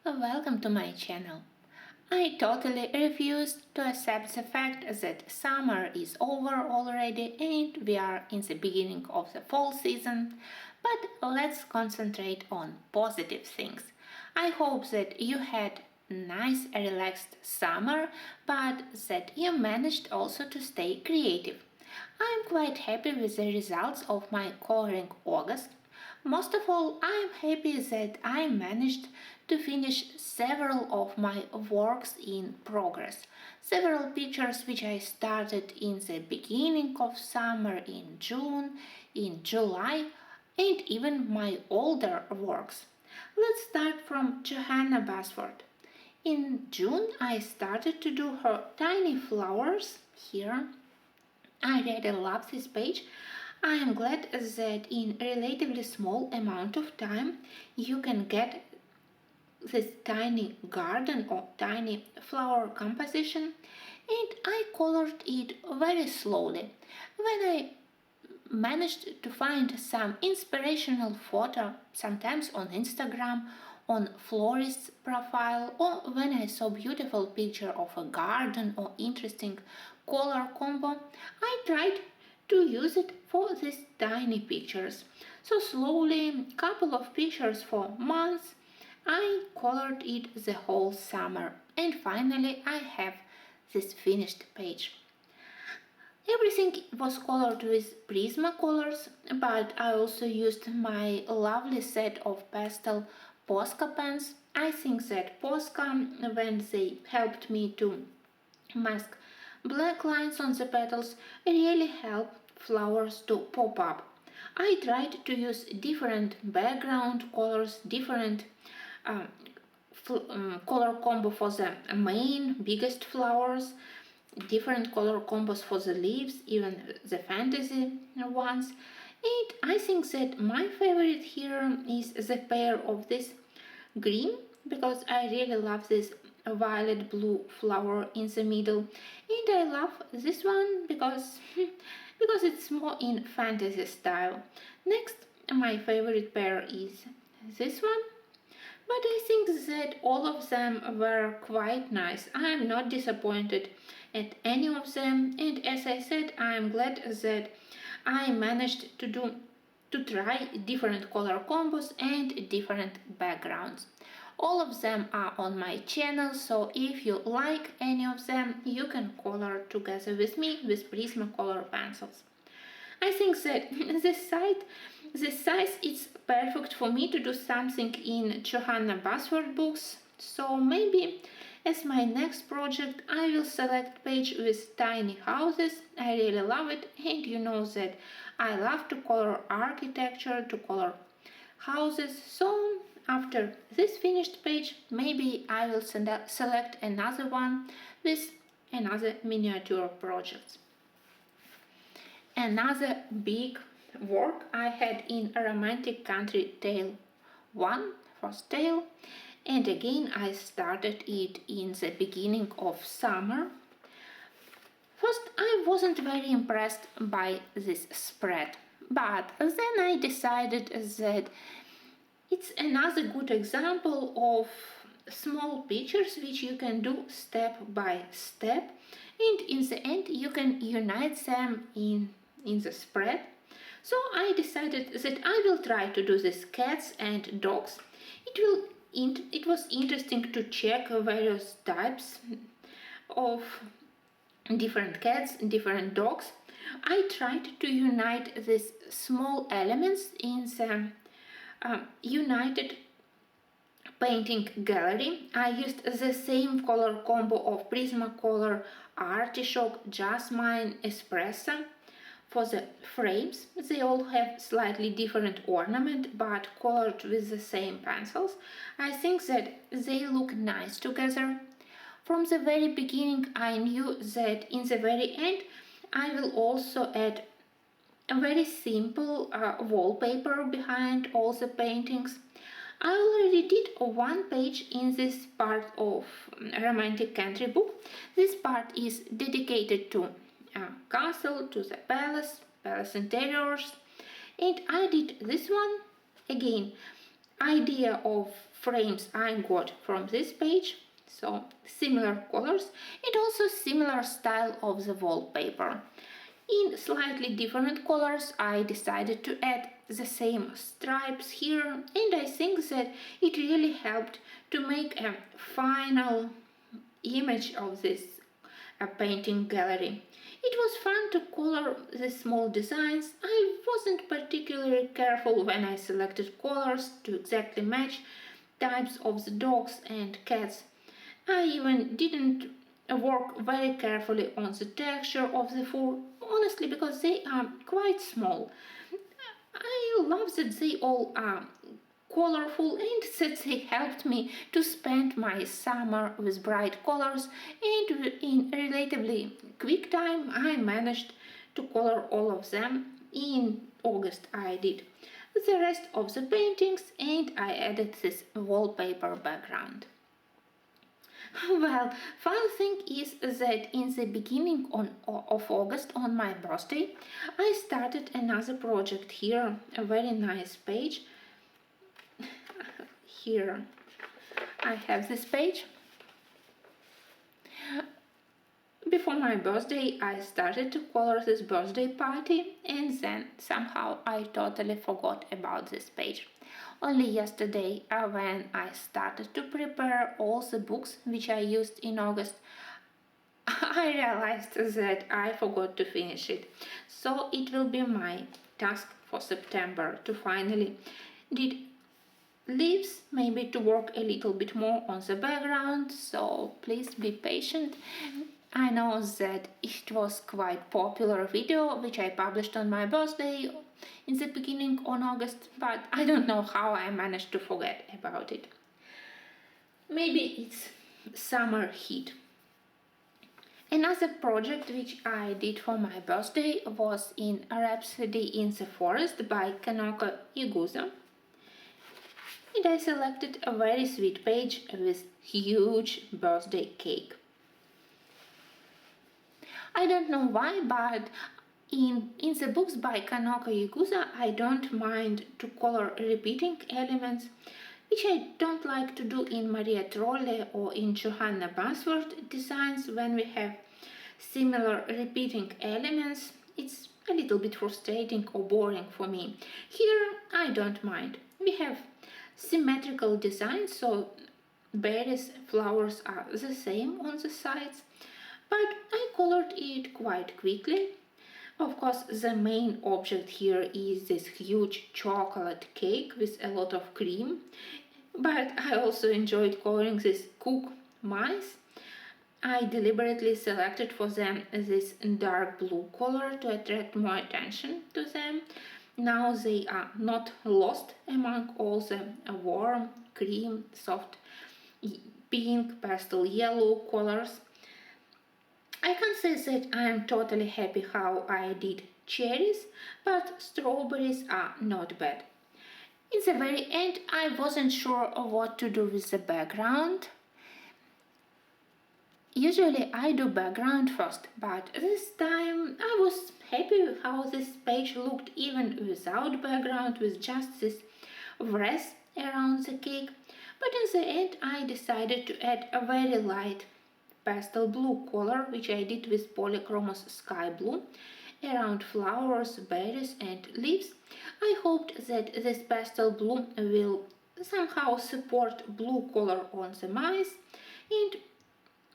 Welcome to my channel. I totally refuse to accept the fact that summer is over already and we are in the beginning of the fall season, but let's concentrate on positive things. I hope that you had nice relaxed summer, but that you managed also to stay creative. I'm quite happy with the results of my coloring August. Most of all, I am happy that I managed to finish several of my works in progress. Several pictures which I started in the beginning of summer in June, in July, and even my older works. Let's start from Johanna Basford. In June, I started to do her tiny flowers here. I really love this page. I am glad that in a relatively small amount of time you can get this tiny garden or tiny flower composition, and I colored it very slowly. When I managed to find some inspirational photo, sometimes on Instagram, on florist's profile, or when I saw beautiful picture of a garden or interesting color combo, I tried to use it for these tiny pictures. So slowly, couple of pictures for months, I colored it the whole summer, and finally I have this finished page. Everything was colored with Prismacolors, but I also used my lovely set of pastel Posca pens. I think that Posca, when they helped me to mask black lines on the petals, really help flowers to pop up. I tried to use different background colors, different color combo for the main biggest flowers, different color combos for the leaves, even the fantasy ones. And I think that my favorite here is the pair of this green, because I really love this violet blue flower in the middle, and I love this one because it's more in fantasy style. Next, my favorite pair is this one, but I think that all of them were quite nice. I am not disappointed at any of them, and as I said, I am glad that I managed to try different color combos and different backgrounds. All of them are on my channel, so if you like any of them, you can color together with me with Prismacolor pencils. I think that this size is perfect for me to do something in Johanna Basford books, so maybe as my next project I will select page with tiny houses. I really love it, and you know that I love to color architecture, to color houses, so after this finished page maybe I will select another one with another miniature project. Another big work I had in a romantic country tale 1, first tale, and again I started it in the beginning of summer. First, I wasn't very impressed by this spread, but then I decided that it's another good example of small pictures which you can do step by step, and in the end you can unite them in the spread. So I decided that I will try to do this cats and dogs. It was interesting to check various types of different cats and different dogs. I tried to unite these small elements in the united painting gallery. I used the same color combo of Prismacolor, Artichoke, Jasmine, Espresso for the frames. They all have slightly different ornament but colored with the same pencils. I think that they look nice together. From the very beginning I knew that in the very end I will also add a very simple wallpaper behind all the paintings. I already did one page in this part of romantic country book. This part is dedicated to castle, to the palace interiors, and I did this one again idea of frames I got from this page. So similar colors and also similar style of the wallpaper. In slightly different colors I decided to add the same stripes here, and I think that it really helped to make a final image of this painting gallery. It was fun to color the small designs. I wasn't particularly careful when I selected colors to exactly match types of the dogs and cats. I even didn't work very carefully on the texture of the fur, honestly, because they are quite small. I love that they all are colorful and that they helped me to spend my summer with bright colors, and in relatively quick time I managed to color all of them. In August I did the rest of the paintings and I added this wallpaper background. Well, fun thing is that in the beginning of August, on my birthday, I started another project here, a very nice page. Here I have this page. Before my birthday, I started to color this birthday party, and then somehow I totally forgot about this page. Only yesterday, when I started to prepare all the books which I used in August, I realized that I forgot to finish it. So it will be my task for September to finally did leaves, maybe to work a little bit more on the background, so please be patient. I know that it was quite popular video which I published on my birthday in the beginning on August, but I don't know how I managed to forget about it. Maybe it's summer heat. Another project which I did for my birthday was in Rhapsody in the Forest by Kanoko Iguza. And I selected a very sweet page with huge birthday cake. I don't know why, but in the books by Kanoko Iguza I don't mind to color repeating elements, which I don't like to do in Maria Trolle or in Johanna Basford designs. When we have similar repeating elements, it's a little bit frustrating or boring for me. Here I don't mind. We have symmetrical design, so berries, flowers are the same on the sides, but I colored it quite quickly. Of course, the main object here is this huge chocolate cake with a lot of cream, but I also enjoyed coloring these cook mice. I deliberately selected for them this dark blue color to attract more attention to them. Now they are not lost among all the warm, cream, soft pink, pastel yellow colors. I can say that I am totally happy how I did cherries, but strawberries are not bad. In the very end, I wasn't sure of what to do with the background. Usually I do background first, but this time I was happy how this page looked even without background, with just this wreath around the cake. But in the end I decided to add a very light pastel blue color, which I did with Polychromos Sky Blue, around flowers, berries and leaves. I hoped that this pastel blue will somehow support blue color on the mice, and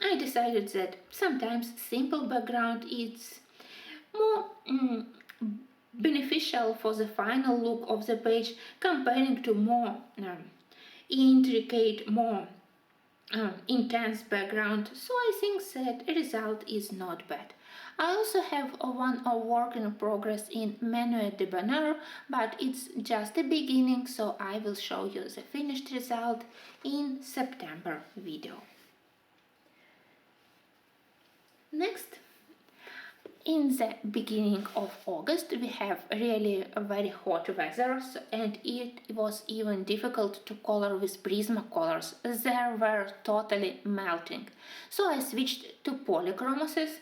I decided that sometimes simple background is more beneficial for the final look of the page comparing to more intricate, more intense background. So I think that the result is not bad. I also have one work in progress in Manuel de Bonheur, but it's just the beginning, so I will show you the finished result in September video. Next, in the beginning of August we have really a very hot weather, and it was even difficult to color with Prismacolors. They were totally melting. So I switched to polychromoses,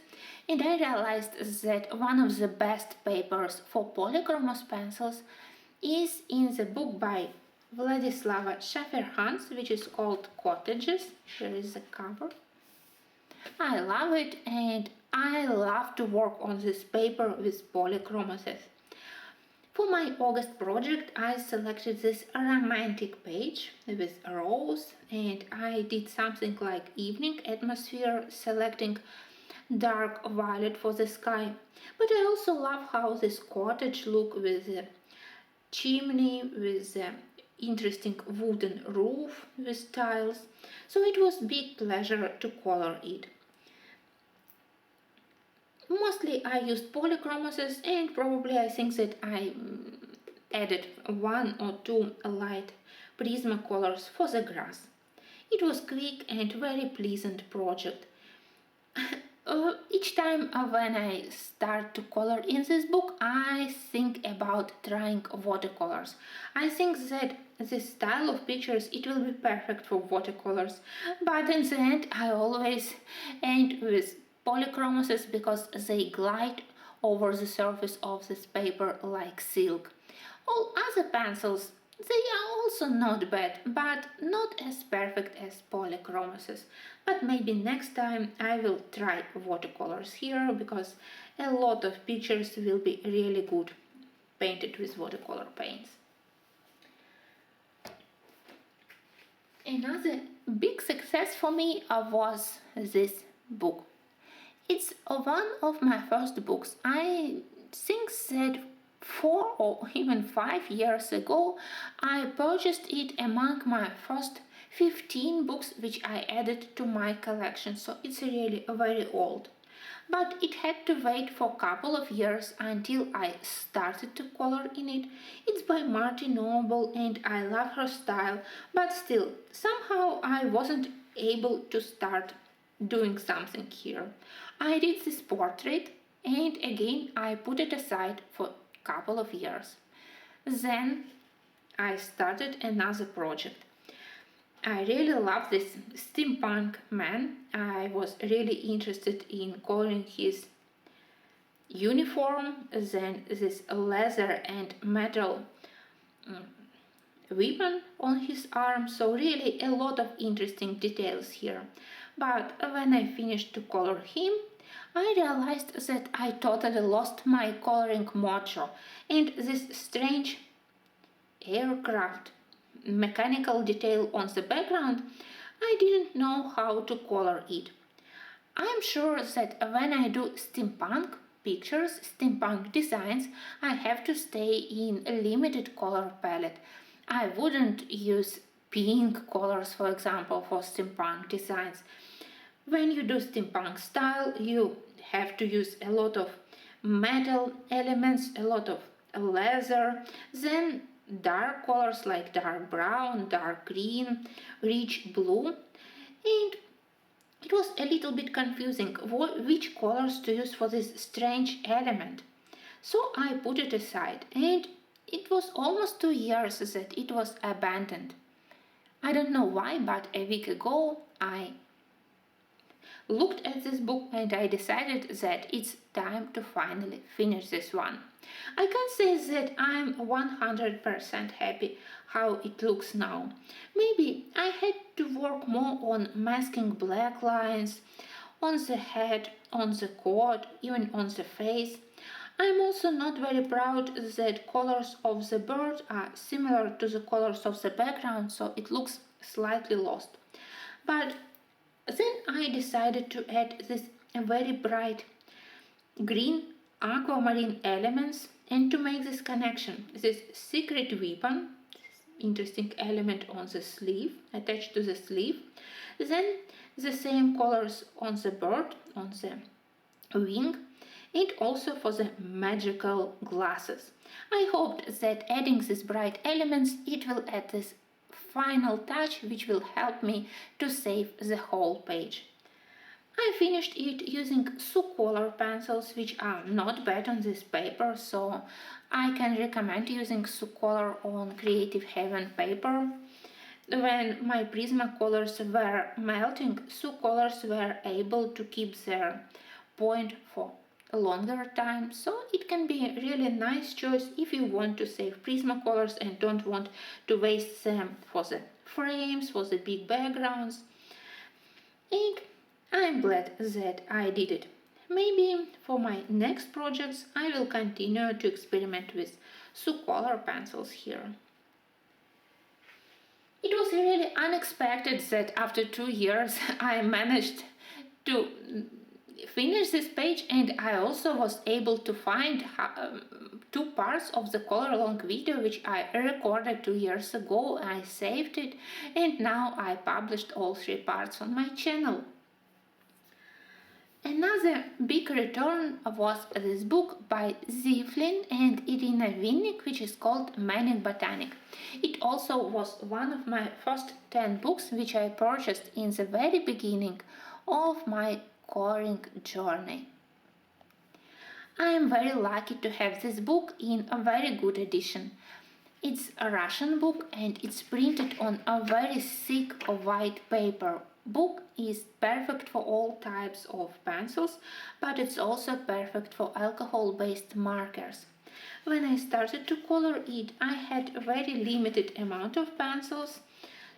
and I realized that one of the best papers for polychromos pencils is in the book by Vladislava Schaffer-Hans, which is called Cottages. Here is the cover. I love it, and I love to work on this paper with polychromoses. For my August project, I selected this romantic page with a rose, and I did something like evening atmosphere, selecting dark violet for the sky. But I also love how this cottage look with the chimney, with the interesting wooden roof with tiles. So it was big pleasure to color it. Mostly I used polychromoses, and probably I think that I added one or two light Prismacolors for the grass. It was quick and very pleasant project. Each time when I start to color in this book, I think about trying watercolors. I think that this style of pictures, it will be perfect for watercolors, but in the end I always end with polychromoses because they glide over the surface of this paper like silk. All other pencils, they are also not bad, but not as perfect as polychromoses. But maybe next time I will try watercolors here, because a lot of pictures will be really good painted with watercolor paints. Another big success for me was this book. It's one of my first books. I think that 4 or even 5 years ago I purchased it among my first 15 books which I added to my collection, so it's really very old. But it had to wait for a couple of years until I started to color in it. It's by Martin Noble and I love her style, but still, somehow I wasn't able to start doing something here. I did this portrait and again I put it aside for a couple of years. Then I started another project. I really love this steampunk man. I was really interested in coloring his uniform, then this leather and metal weapon on his arm, so really a lot of interesting details here. But when I finished to color him, I realized that I totally lost my coloring mojo, and this strange aircraft mechanical detail on the background, I didn't know how to color it. I'm sure that when I do steampunk pictures, steampunk designs, I have to stay in a limited color palette. I wouldn't use pink colors, for example, for steampunk designs. When you do steampunk style, you have to use a lot of metal elements, a lot of leather, then dark colors like dark brown, dark green, rich blue, and it was a little bit confusing which colors to use for this strange element. So I put it aside, and it was almost 2 years that it was abandoned. I don't know why, but a week ago I looked at this book and I decided that it's time to finally finish this one. I can say that I'm 100% happy how it looks now. Maybe I had to work more on masking black lines on the head, on the coat, even on the face. I'm also not very proud that colors of the bird are similar to the colors of the background, so it looks slightly lost. But then I decided to add this very bright green aquamarine elements and to make this connection. This secret weapon, interesting element on the sleeve, attached to the sleeve. Then the same colors on the bird, on the wing, and also for the magical glasses. I hoped that adding these bright elements, it will add this final touch which will help me to save the whole page. I finished it using Color pencils, which are not bad on this paper, so I can recommend using Color on Creative Haven paper. When my Prismacolors were melting, Colors were able to keep their point for a longer time, so it can be a really nice choice if you want to save Prismacolors and don't want to waste them for the frames, for the big backgrounds. And I'm glad that I did it. Maybe for my next projects I will continue to experiment with color pencils here. It was really unexpected that after 2 years I managed to finish this page, and I also was able to find two parts of the color long video which I recorded 2 years ago. I saved it and now I published all 3 parts on my channel. Another big return was this book by Livre and Irina Vinnik, which is called Manic Botanic. It also was one of my first 10 books which I purchased in the very beginning of my coloring journey. I am very lucky to have this book in a very good edition. It's a Russian book and it's printed on a very thick white paper. Book is perfect for all types of pencils, but it's also perfect for alcohol-based markers. When I started to color it, I had a very limited amount of pencils,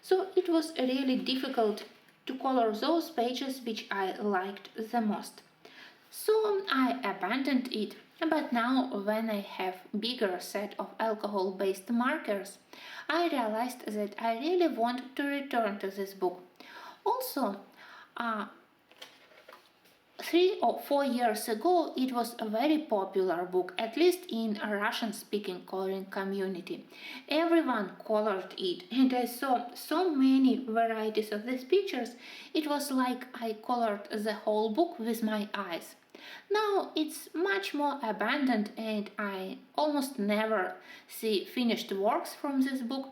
so it was really difficult to color those pages which I liked the most. So I abandoned it, but now when I have bigger set of alcohol-based markers, I realized that I really want to return to this book. Also, 3 or 4 years ago, it was a very popular book, at least in a Russian-speaking coloring community. Everyone colored it, and I saw so many varieties of these pictures. It was like I colored the whole book with my eyes. Now it's much more abundant and I almost never see finished works from this book,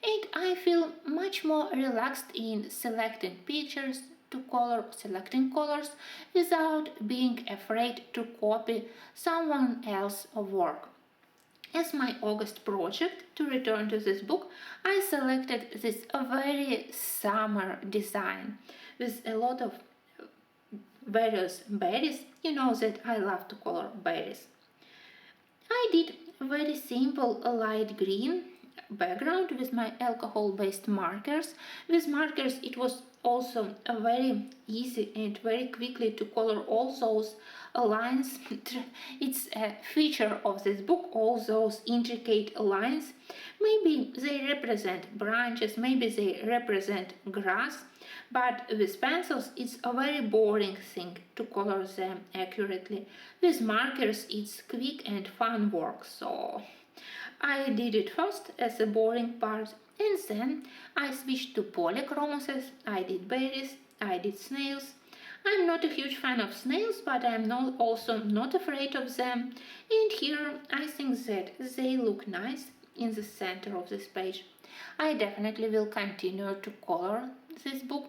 and I feel much more relaxed in selecting pictures to color, selecting colors without being afraid to copy someone else's work. As my August project to return to this book, I selected this very summer design with a lot of various berries. You know that I love to color berries. I did a very simple light green background with my alcohol-based markers. With markers it was also very easy and very quickly to color all those lines. It's a feature of this book, all those intricate lines. Maybe they represent branches, maybe they represent grass, but with pencils it's a very boring thing to color them accurately. With markers it's quick and fun work, so I did it first as a boring part, and then I switched to polychromoses. I did berries, I did snails. I'm not a huge fan of snails, but I'm also not afraid of them, and here I think that they look nice in the center of this page. I definitely will continue to color this book.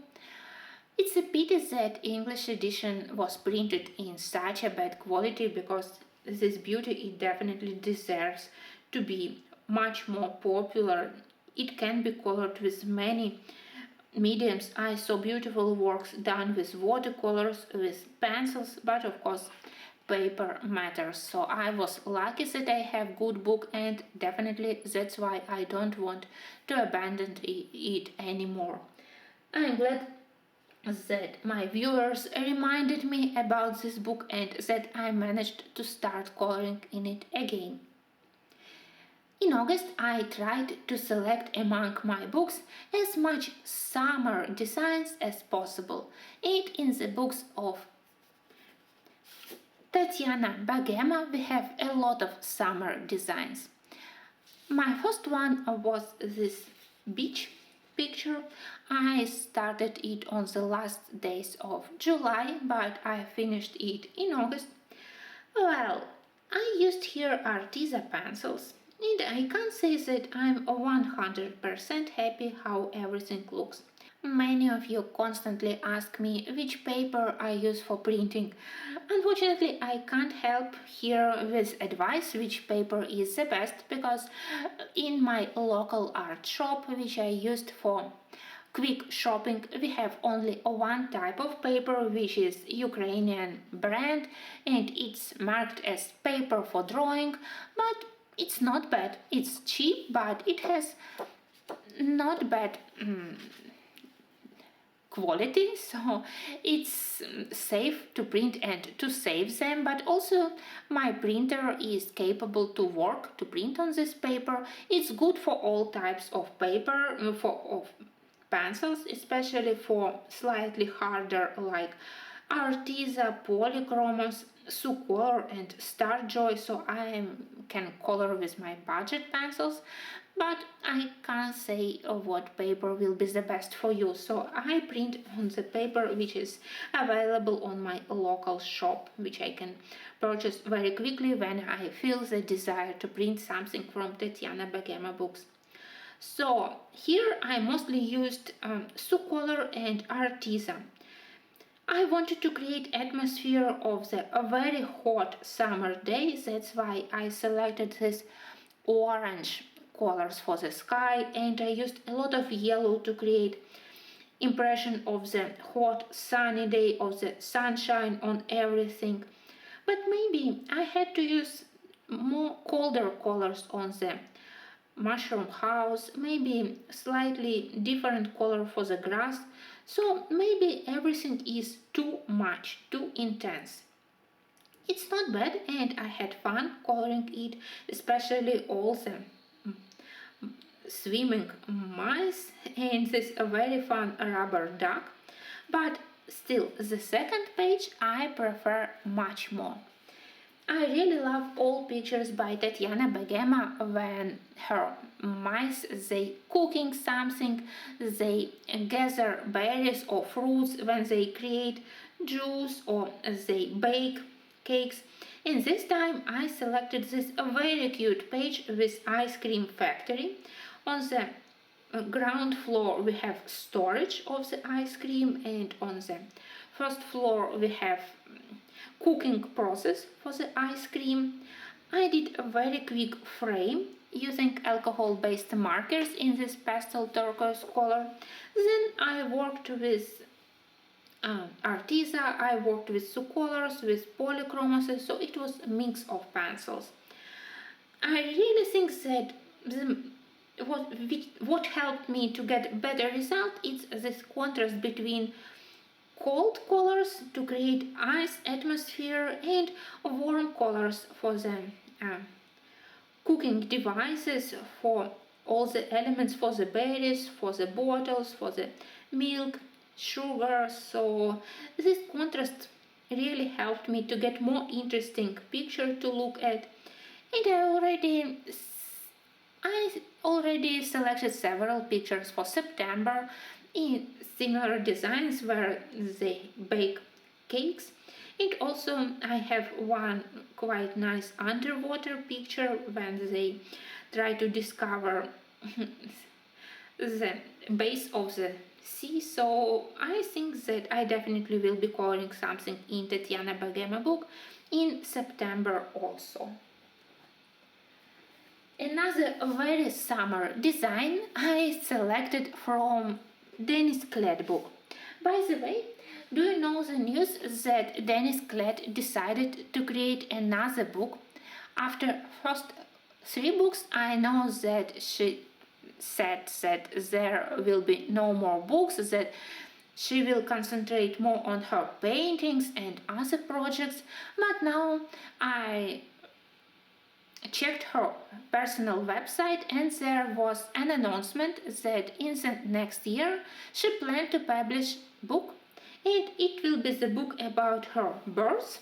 It's a pity that English edition was printed in such a bad quality, because this beauty it definitely deserves to be much more popular. It can be colored with many mediums. I saw beautiful works done with watercolors, with pencils, but of course paper matters. So I was lucky that I have good book, and definitely that's why I don't want to abandon it anymore. I'm glad that my viewers reminded me about this book and that I managed to start coloring in it again. In August, I tried to select among my books as much summer designs as possible, and in the books of Tatiana Bagema we have a lot of summer designs. My first one was this beach picture. I started it on the last days of July, but I finished it in August. Well, I used here Arteza pencils, and I can't say that I'm 100% happy how everything looks. Many of you constantly ask me which paper I use for printing. Unfortunately, I can't help here with advice which paper is the best, because in my local art shop, which I used for quick shopping, we have only one type of paper, which is Ukrainian brand, and it's marked as paper for drawing, but it's not bad. It's cheap, but it has not bad quality, so it's safe to print and to save them, but also my printer is capable to work to print on this paper. It's good for all types of paper, of pencils, especially for slightly harder like Arteza, Polychromos, Sucolor and Starjoy, so I can color with my budget pencils, but I can't say what paper will be the best for you, so I print on the paper which is available on my local shop, which I can purchase very quickly when I feel the desire to print something from Tatiana Begema books. So here I mostly used Sucolor and Arteza. I wanted to create atmosphere of the very hot summer day, that's why I selected this orange colors for the sky, and I used a lot of yellow to create impression of the hot sunny day, of the sunshine on everything. But maybe I had to use more colder colors on the mushroom house, maybe slightly different color for the grass, so maybe everything is too much, too intense. It's not bad, and I had fun coloring it, especially all the swimming mice and this very fun rubber duck, but still the second page I prefer much more. I really love all pictures by Tatiana Begema when her mice, they cooking something, they gather berries or fruits, when they create juice or they bake cakes. And this time I selected this very cute page with ice cream factory. On the ground floor we have storage of the ice cream, and on the first floor we have cooking process for the ice cream. I did a very quick frame using alcohol-based markers in this pastel turquoise color. Then I worked with Arteza, I worked with Sucolors, with Polychromos, so it was a mix of pencils. I really think that what helped me to get better result is this contrast between cold colors to create ice atmosphere and warm colors for the cooking devices, for all the elements, for the berries, for the bottles, for the milk, sugar. So this contrast really helped me to get more interesting picture to look at. And I already selected several pictures for September in similar designs where they bake cakes. And also I have one quite nice underwater picture when they try to discover the base of the sea. So I think that I definitely will be coloring something in Tatiana Begema book in September also. Another very summer design I selected from Dennis Klett book. By the way, do you know the news that Dennis Klett decided to create another book? After first 3 books, I know that she said that there will be no more books, that she will concentrate more on her paintings and other projects, but now I checked her personal website and there was an announcement that in the next year she planned to publish a book, and it will be the book about her birds.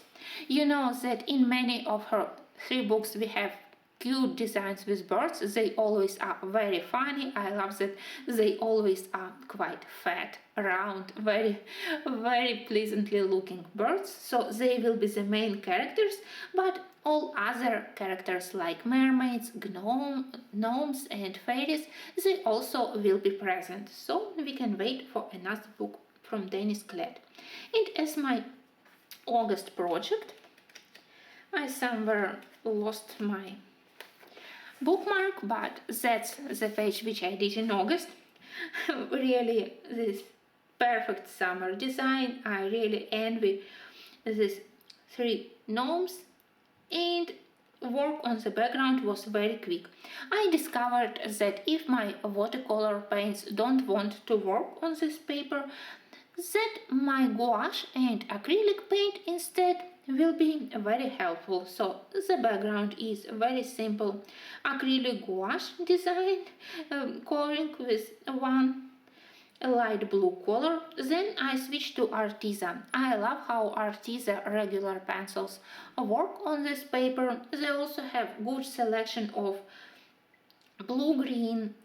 You know that in many of her 3 books we have cute designs with birds. They always are very funny. I love that they always are quite fat, round, very pleasantly looking birds. So they will be the main characters, but all other characters like mermaids, gnomes and fairies, they also will be present. So we can wait for another book from Dennis Klett. And as my August project, I somewhere lost my bookmark, but that's the page which I did in August. Really, this perfect summer design. I really envy these three gnomes, and work on the background was very quick. I discovered that if my watercolor paints don't want to work on this paper, that my gouache and acrylic paint instead will be very helpful. So the background is very simple acrylic gouache design, coloring with one a light blue color. Then I switched to Arteza. I love how Arteza regular pencils work on this paper. They also have good selection of blue-green,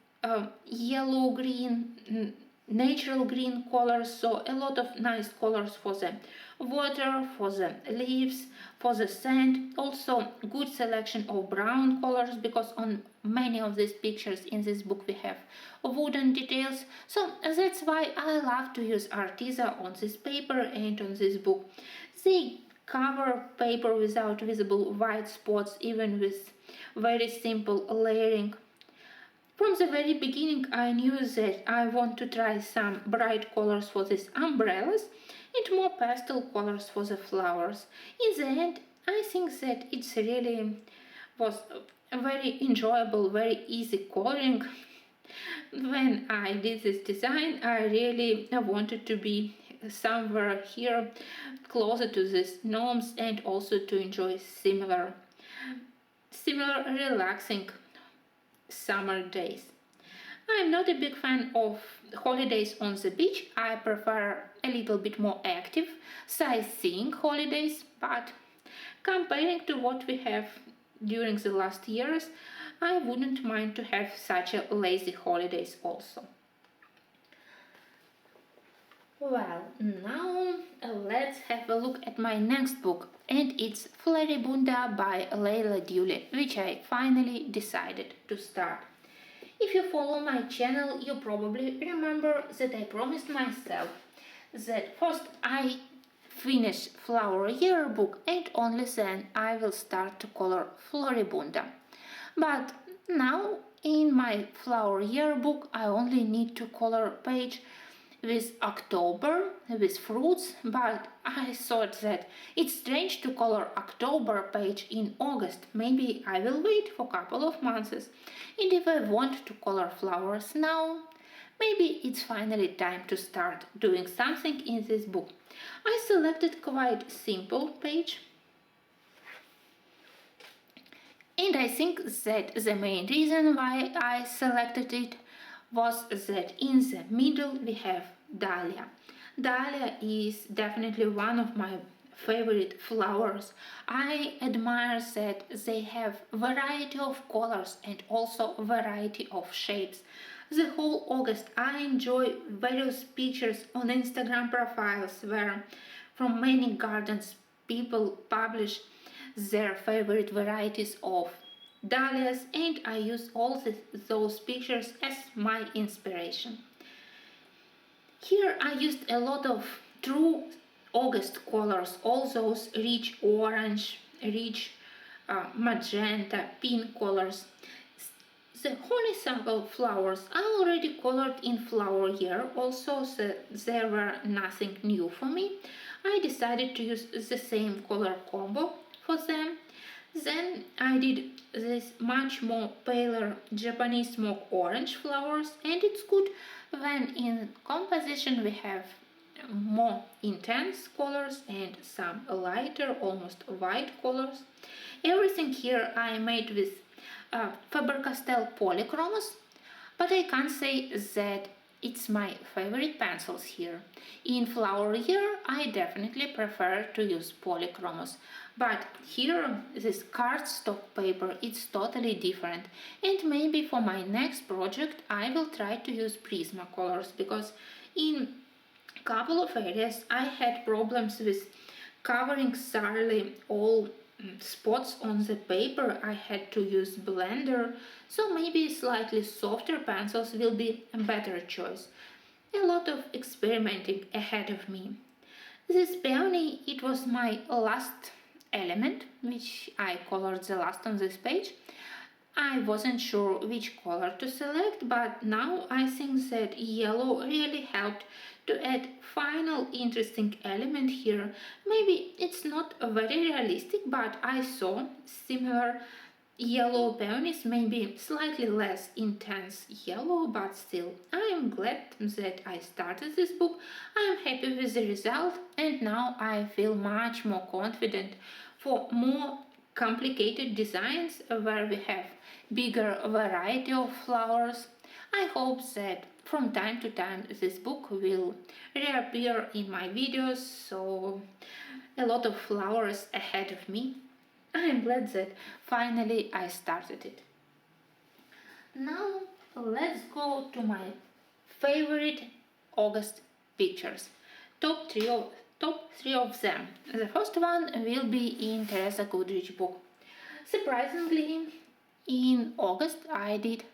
yellow-green, natural green colors, so a lot of nice colors for the water, for the leaves, for the sand. Also good selection of brown colors, because on many of these pictures in this book we have wooden details, so that's why I love to use Arteza on this paper and on this book. They cover paper without visible white spots, even with very simple layering. From the very beginning I knew that I want to try some bright colors for these umbrellas and more pastel colors for the flowers. In the end, I think that it's really was very enjoyable, very easy coloring. When I did this design, I really wanted to be somewhere here closer to these gnomes and also to enjoy similar relaxing summer days. I'm not a big fan of holidays on the beach. I prefer a little bit more active, sightseeing holidays, but comparing to what we have during the last years, I wouldn't mind to have such a lazy holidays also. Well, now let's have a look at my next book, and it's Floribunda by Leila Dewley, which I finally decided to start. If you follow my channel, you probably remember that I promised myself that first I finish Flower Yearbook and only then I will start to color Floribunda. But now in my Flower Yearbook I only need to color page with October, with fruits, but I thought that it's strange to color October page in August. Maybe I will wait for a couple of months. And if I want to color flowers now, maybe it's finally time to start doing something in this book. I selected quite simple page. And I think that the main reason why I selected it was that in the middle we have dahlia. Dahlia is definitely one of my favorite flowers. I admire that they have variety of colors and also variety of shapes. The whole August I enjoy various pictures on Instagram profiles where from many gardens people publish their favorite varieties of dahlias, and I use all those pictures as my inspiration. Here I used a lot of true August colors, all those rich orange, rich magenta, pink colors. The honeysuckle flowers I already colored in Flower Year, also so there were nothing new for me. I decided to use the same color combo for them. Then I did this much more paler Japanese smoke orange flowers, and it's good when in composition we have more intense colors and some lighter, almost white colors. Everything here I made with Faber-Castell Polychromos, but I can't say that it's my favorite pencils here. In Flower Year I definitely prefer to use Polychromos, but here this cardstock paper it's totally different, and maybe for my next project I will try to use Prismacolors, because in couple of areas I had problems with covering thoroughly all spots on the paper. I had to use blender, so maybe slightly softer pencils will be a better choice. A lot of experimenting ahead of me. This peony, it was my last element, which I colored the last on this page. I wasn't sure which color to select, but now I think that yellow really helped to add final interesting element here. Maybe it's not very realistic, but I saw similar yellow peonies, maybe slightly less intense yellow, but still. I am glad that I started this book. I am happy with the result, and now I feel much more confident for more complicated designs where we have bigger variety of flowers. I hope that from time to time this book will reappear in my videos, so a lot of flowers ahead of me. I am glad that finally I started it. Now let's go to my favorite August pictures. Top three of them. The first one will be in Teresa Goodrich book. Surprisingly, in August I did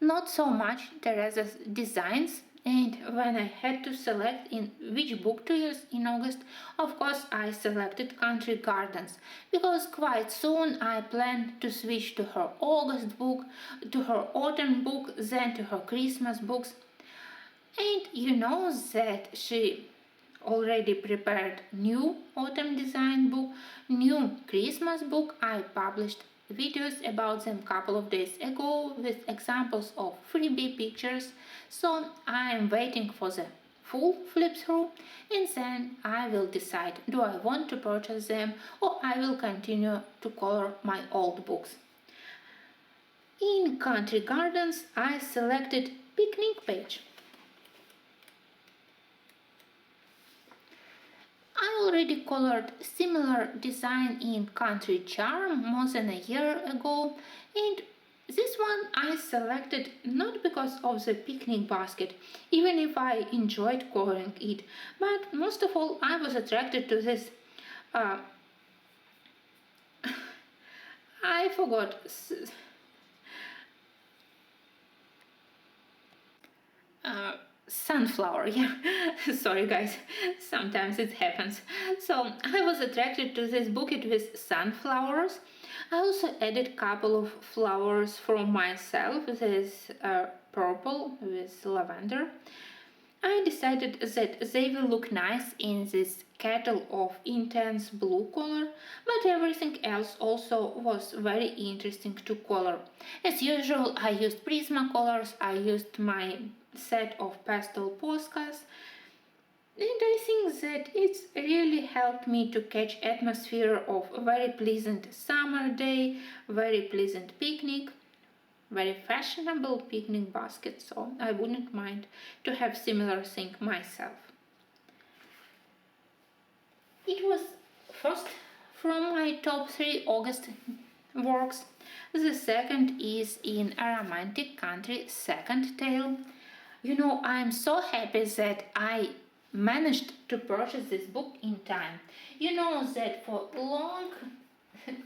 not so much Teresa's designs, and when I had to select in which book to use in August, of course I selected Country Gardens, because quite soon I plan to switch to her August book, to her autumn book, then to her Christmas books. And you know that she already prepared new autumn design book, new Christmas book. I published videos about them couple of days ago with examples of freebie pictures, so I am waiting for the full flip through, and then I will decide do I want to purchase them or I will continue to color my old books. In Country Gardens I selected Picnic Page. I already colored similar design in Country Charm more than a year ago, and this one I selected not because of the picnic basket, even if I enjoyed coloring it, but most of all I was attracted to this I forgot sunflower, yeah. Sorry guys, sometimes it happens. So I was attracted to this bouquet with sunflowers. I also added couple of flowers from myself. This purple with lavender. I decided that they will look nice in this kettle of intense blue color, but everything else also was very interesting to color. As usual, I used Prismacolors, I used my set of pastel postcards, and I think that it's really helped me to catch atmosphere of a very pleasant summer day, very pleasant picnic, very fashionable picnic basket, so I wouldn't mind to have similar thing myself. It was first from my top 3 August works. The second is in A Romantic Country Second Tale. You know, I'm so happy that I managed to purchase this book in time. You know that for a long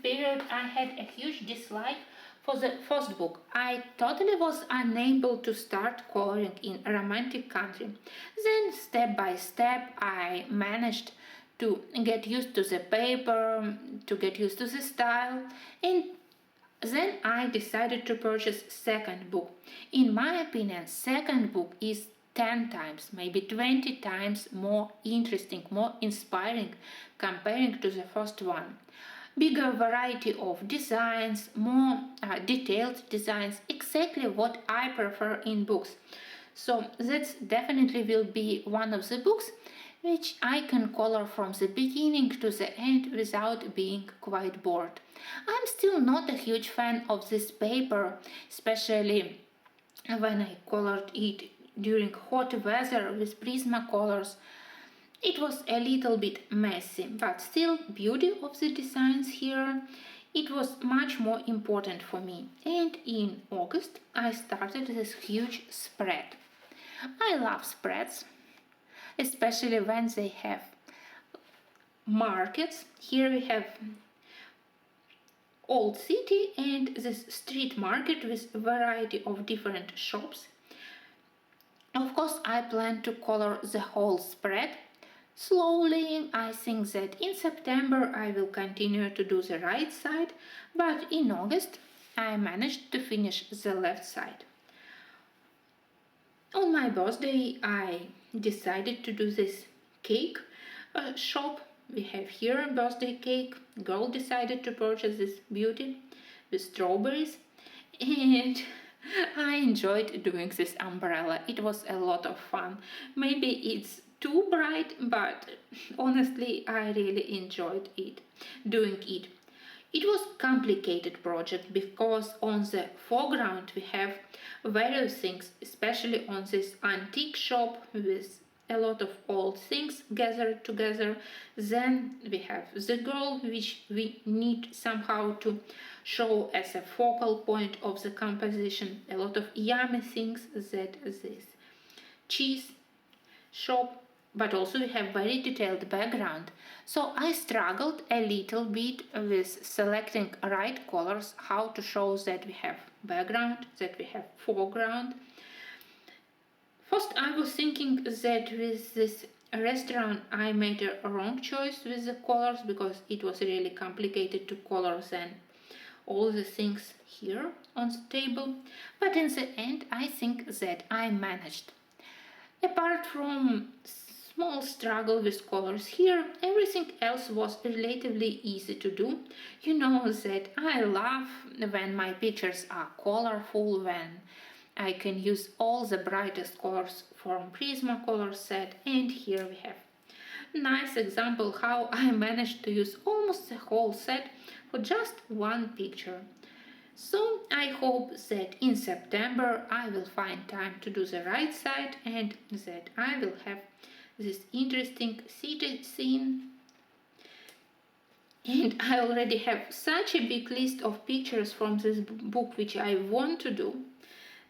period I had a huge dislike for the first book. I totally was unable to start coloring in A Romantic Country. Then step by step I managed to get used to the paper, to get used to the style, and then I decided to purchase second book. In my opinion, second book is 10 times, maybe 20 times more interesting, more inspiring comparing to the first one. Bigger variety of designs, more detailed designs, exactly what I prefer in books. So that definitely will be one of the books which I can color from the beginning to the end without being quite bored. I'm still not a huge fan of this paper, especially when I colored it during hot weather with Prismacolors. It was a little bit messy, but still beauty of the designs here. It was much more important for me. And in August I started this huge spread. I love spreads, especially when they have markets. Here we have Old City and this street market with a variety of different shops. Of course, I plan to color the whole spread. Slowly, I think that in September I will continue to do the right side, but in August I managed to finish the left side. On my birthday, I decided to do this cake shop. We have here a birthday cake. Girl decided to purchase this beauty with strawberries, and I enjoyed doing this umbrella. It was a lot of fun. Maybe it's too bright, but honestly, I really enjoyed doing it. It was a complicated project because on the foreground we have various things, especially on this antique shop with a lot of old things gathered together. Then we have the girl, which we need somehow to show as a focal point of the composition. A lot of yummy things that this cheese shop, but also we have very detailed background. So I struggled a little bit with selecting right colors, how to show that we have background, that we have foreground. First I was thinking that with this restaurant I made a wrong choice with the colors because it was really complicated to color then all the things here on the table. But in the end I think that I managed. Apart from small struggle with colors here, everything else was relatively easy to do. You know that I love when my pictures are colorful, when I can use all the brightest colors from Prismacolor set, and here we have nice example how I managed to use almost the whole set for just one picture. So I hope that in September I will find time to do the right side and that I will have this interesting city scene. And I already have such a big list of pictures from this book which I want to do.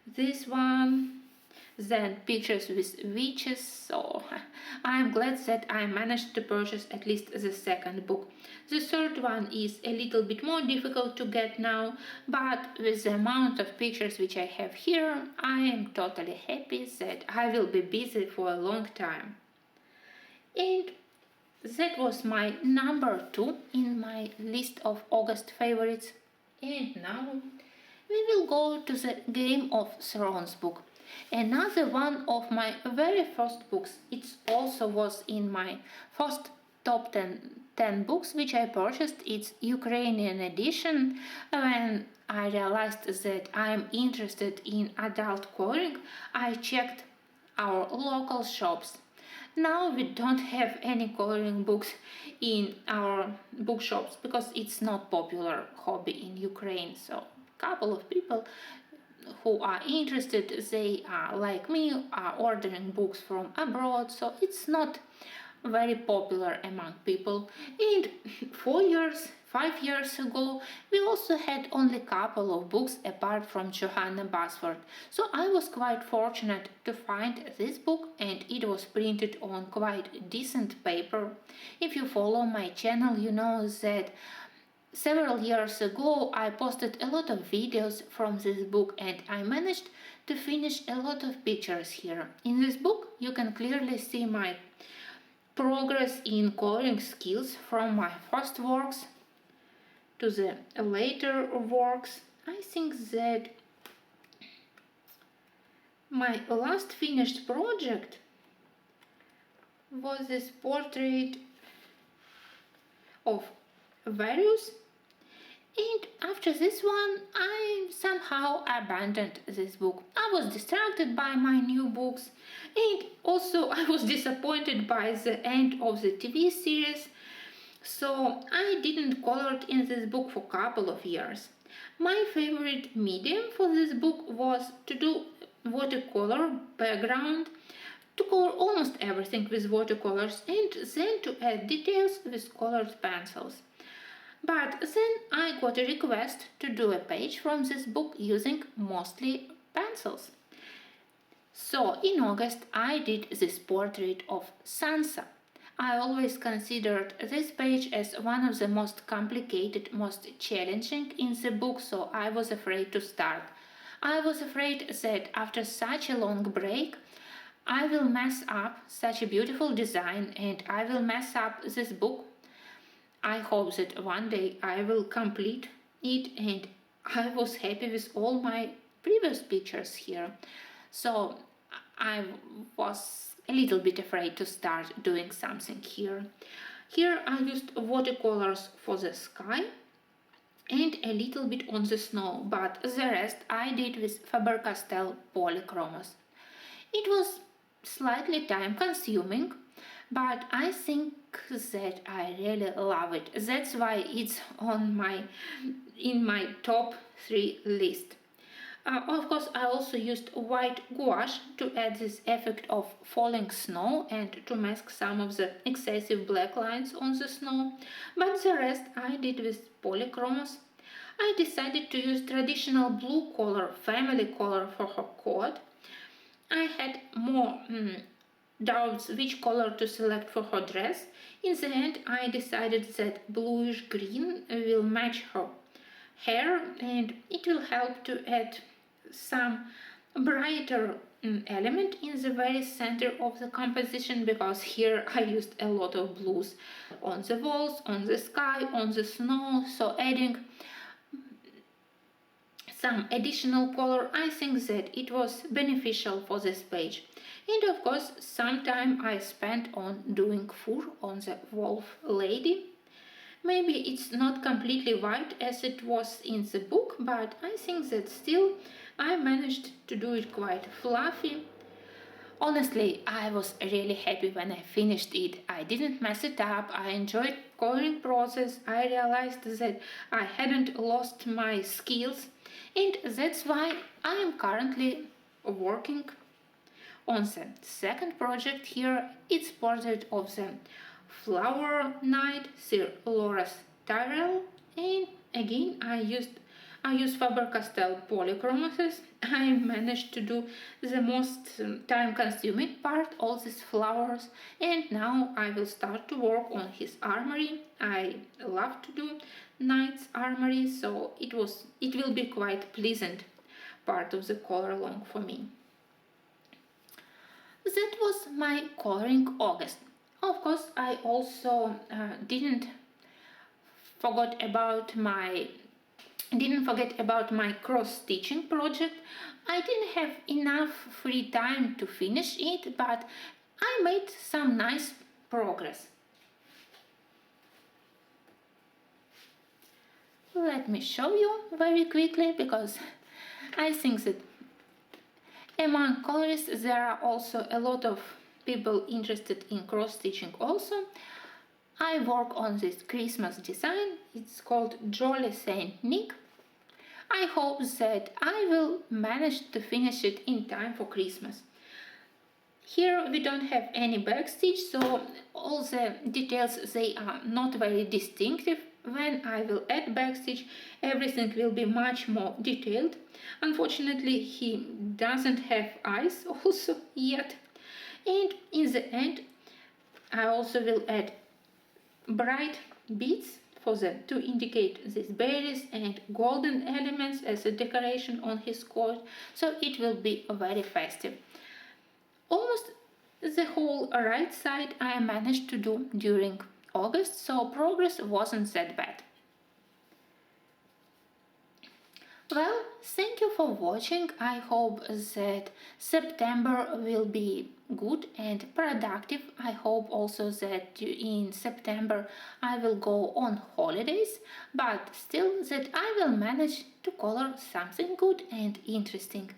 This one, then pictures with witches, so I'm glad that I managed to purchase at least the second book. The third one is a little bit more difficult to get now, but with the amount of pictures which I have here, I am totally happy that I will be busy for a long time. And that was my number 2 in my list of August favorites. And now we will go to the Game of Thrones book. Another one of my very first books. It also was in my first top 10 books which I purchased. It's Ukrainian edition. When I realized that I'm interested in adult coloring, I checked our local shops. Now we don't have any coloring books in our bookshops because it's not popular hobby in Ukraine. So couple of people who are interested, they are like me, are ordering books from abroad, so it's not very popular among people. And 5 years ago, we also had only a couple of books apart from Johanna Basford. So I was quite fortunate to find this book, and it was printed on quite decent paper. If you follow my channel, you know that several years ago I posted a lot of videos from this book and I managed to finish a lot of pictures here. In this book you can clearly see my progress in coloring skills from my first works to the later works. I think that my last finished project was this portrait of Varus. And after this one, I somehow abandoned this book. I was distracted by my new books, and also I was disappointed by the end of the TV series, so I didn't color in this book for a couple of years. My favorite medium for this book was to do watercolor background, to color almost everything with watercolors, and then to add details with colored pencils. But then I got a request to do a page from this book using mostly pencils. So in August I did this portrait of Sansa. I always considered this page as one of the most complicated, most challenging in the book, so I was afraid to start. I was afraid that after such a long break I will mess up such a beautiful design and I will mess up this book. I hope that one day I will complete it and I was happy with all my previous pictures here. So I was a little bit afraid to start doing something here. Here I used watercolors for the sky and a little bit on the snow, but the rest I did with Faber-Castell polychromos. It was slightly time consuming, but I think that I really love it. That's why it's on in my top 3 list. Of course, I also used white gouache to add this effect of falling snow and to mask some of the excessive black lines on the snow, but the rest I did with polychromos. I decided to use traditional blue color, family color for her coat. I had more doubts which color to select for her dress. In the end, I decided that bluish green will match her hair and it will help to add some brighter element in the very center of the composition, because here I used a lot of blues on the walls, on the sky, on the snow, so adding some additional color, I think that it was beneficial for this page. And of course, some time I spent on doing fur on the wolf lady. Maybe it's not completely white as it was in the book, but I think that still I managed to do it quite fluffy. Honestly, I was really happy when I finished it. I didn't mess it up, I enjoyed coloring process, I realized that I hadn't lost my skills, and that's why I am currently working on the second project here. It's portrait of the Flower Knight Sir Loras Tyrrell, and again I used Faber-Castell polychromos. I managed to do the most time-consuming part, all these flowers, and now I will start to work on his armory. I love to do knight's armory, so it will be quite pleasant part of the color along for me. That was my coloring August. Of course, I also didn't forget about my cross-stitching project. I didn't have enough free time to finish it, but I made some nice progress. Let me show you very quickly, because I think that among colorists there are also a lot of people interested in cross-stitching also. I work on this Christmas design. It's called Jolly Saint Nick. I hope that I will manage to finish it in time for Christmas. Here we don't have any backstitch, so all the details, they are not very distinctive. When I will add backstitch, everything will be much more detailed. Unfortunately, he doesn't have eyes also yet. And in the end, I also will add bright beads to indicate these berries and golden elements as a decoration on his coat, so it will be very festive. Almost the whole right side I managed to do during August, so progress wasn't that bad. Well, thank you for watching. I hope that September will be good and productive. I hope also that in September I will go on holidays, but still that I will manage to color something good and interesting.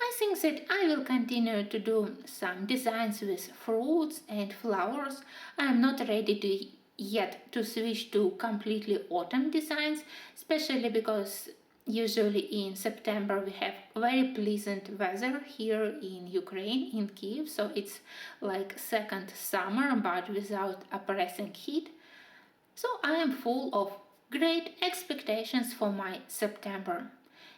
I think that I will continue to do some designs with fruits and flowers. I am not ready yet to switch to completely autumn designs, especially because usually in September we have very pleasant weather here in Ukraine, in Kiev, so it's like second summer but without oppressing heat. So I am full of great expectations for my September.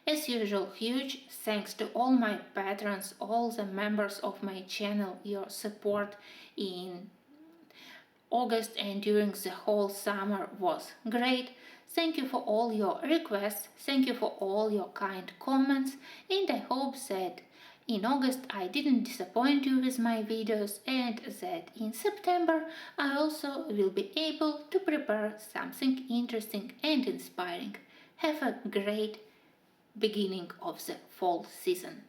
As usual, huge thanks to all my patrons, all the members of my channel. Your support in August and during the whole summer was great. Thank you for all your requests, thank you for all your kind comments, and I hope that in August I didn't disappoint you with my videos, and that in September I also will be able to prepare something interesting and inspiring. Have a great beginning of the fall season.